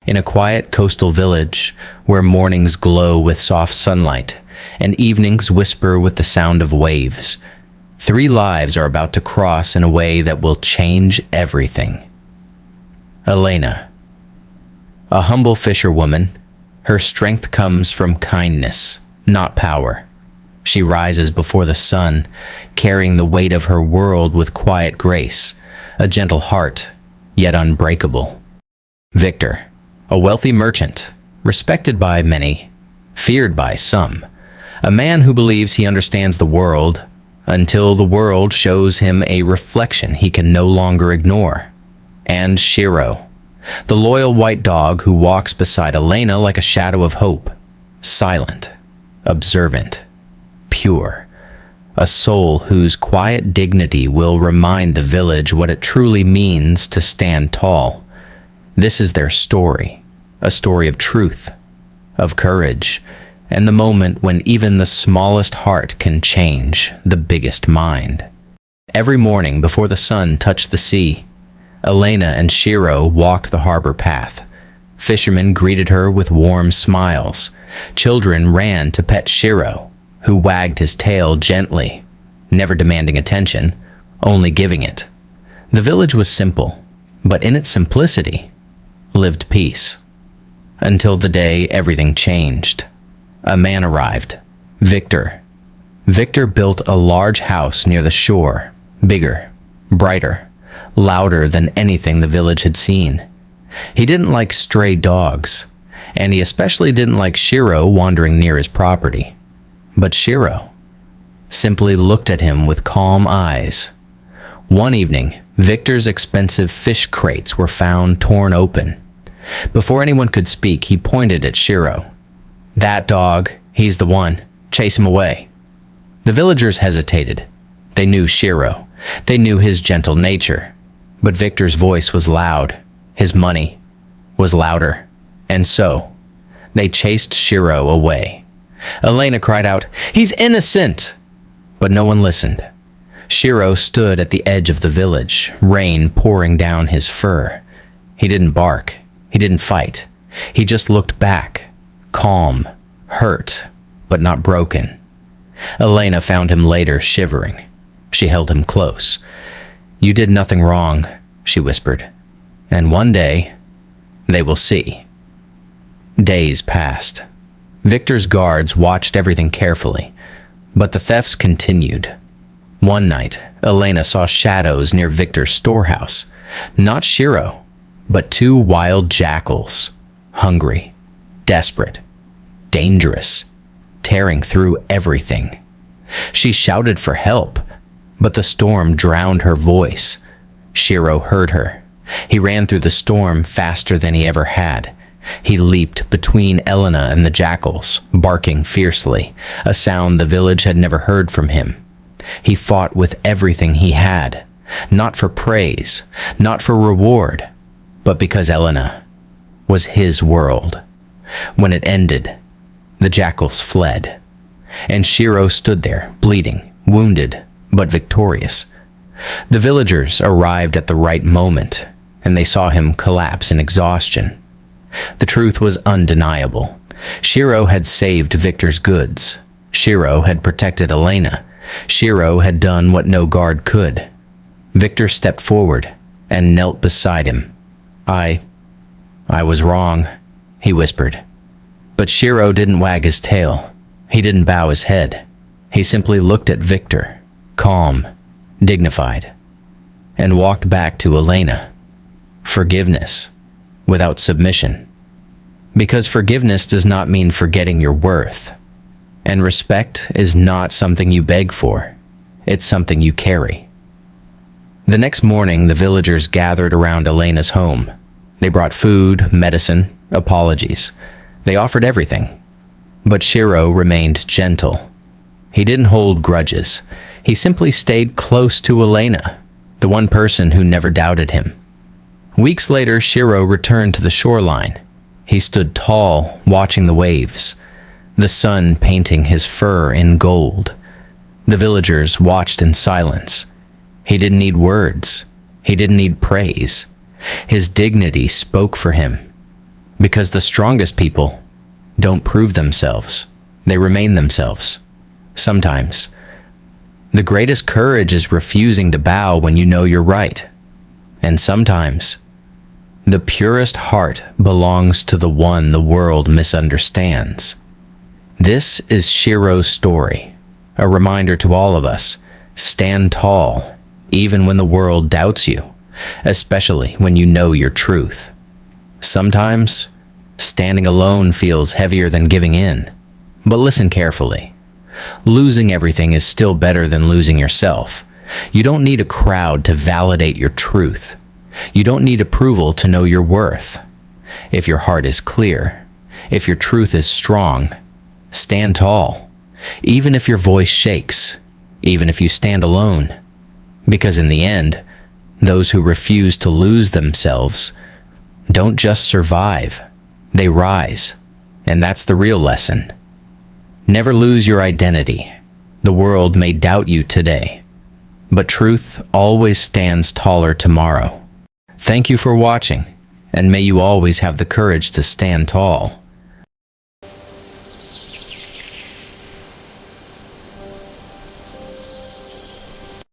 In a quiet coastal village where mornings glow with soft sunlight and evenings whisper with the sound of waves, three lives are about to cross in a way that will change everything. Elena, a humble fisherwoman, her strength comes from kindness, not power. She rises before the sun, carrying the weight of her world with quiet grace, a gentle heart, yet unbreakable. Victor, a wealthy merchant, respected by many, feared by some, a man who believes he understands the world until the world shows him a reflection he can no longer ignore. And Shiro, the loyal white dog who walks beside Elena like a shadow of hope, silent, observant, pure, a soul whose quiet dignity will remind the village what it truly means to stand tall. This is their story, a story of truth, of courage, and the moment when even the smallest heart can change the biggest mind. Every morning before the sun touched the sea, Elena and Shiro walked the harbor path. Fishermen greeted her with warm smiles. Children ran to pet Shiro, who wagged his tail gently, never demanding attention, only giving it. The village was simple, but in its simplicity lived peace. Until the day everything changed. A man arrived, Victor. Victor built a large house near the shore, bigger, brighter, louder than anything the village had seen. He didn't like stray dogs, and he especially didn't like Shiro wandering near his property. But Shiro simply looked at him with calm eyes. One evening, Victor's expensive fish crates were found torn open. Before anyone could speak, he pointed at Shiro. "That dog, he's the one. Chase him away." The villagers hesitated. They knew Shiro. They knew his gentle nature. But Victor's voice was loud. His money was louder. And so, they chased Shiro away. Elena cried out, "He's innocent!" But no one listened. Shiro stood at the edge of the village, rain pouring down his fur. He didn't bark. He didn't fight. He just looked back, calm, hurt, but not broken. Elena found him later shivering. She held him close. "You did nothing wrong," she whispered. "And one day, they will see." Days passed. Victor's guards watched everything carefully, but the thefts continued. One night, Elena saw shadows near Victor's storehouse. Not Shiro, but two wild jackals, hungry, desperate, dangerous, tearing through everything. She shouted for help, but the storm drowned her voice. Shiro heard her. He ran through the storm faster than he ever had. He leaped between Elena and the jackals, barking fiercely, a sound the village had never heard from him. He fought with everything he had, not for praise, not for reward, but because Elena was his world. When it ended, the jackals fled, and Shiro stood there, bleeding, wounded, but victorious. The villagers arrived at the right moment, and they saw him collapse in exhaustion. The truth was undeniable. Shiro had saved Victor's goods. Shiro had protected Elena. Shiro had done what no guard could. Victor stepped forward and knelt beside him. I was wrong," he whispered. But Shiro didn't wag his tail. He didn't bow his head. He simply looked at Victor, calm, dignified, and walked back to Elena. Forgiveness, without submission. Because forgiveness does not mean forgetting your worth. And respect is not something you beg for. It's something you carry. The next morning, the villagers gathered around Elena's home. They brought food, medicine, apologies. They offered everything. But Shiro remained gentle. He didn't hold grudges. He simply stayed close to Elena, the one person who never doubted him. Weeks later, Shiro returned to the shoreline. He stood tall, watching the waves, the sun painting his fur in gold. The villagers watched in silence. He didn't need words. He didn't need praise. His dignity spoke for him. Because the strongest people don't prove themselves. They remain themselves. Sometimes, the greatest courage is refusing to bow when you know you're right. And sometimes, the purest heart belongs to the one the world misunderstands. This is Shiro's story, a reminder to all of us: stand tall, even when the world doubts you, especially when you know your truth. Sometimes, standing alone feels heavier than giving in. But listen carefully. Losing everything is still better than losing yourself. You don't need a crowd to validate your truth. You don't need approval to know your worth. If your heart is clear, if your truth is strong, stand tall, even if your voice shakes, even if you stand alone. Because in the end, those who refuse to lose themselves don't just survive, they rise. And that's the real lesson. Never lose your identity. The world may doubt you today, but truth always stands taller tomorrow. Thank you for watching, and may you always have the courage to stand tall.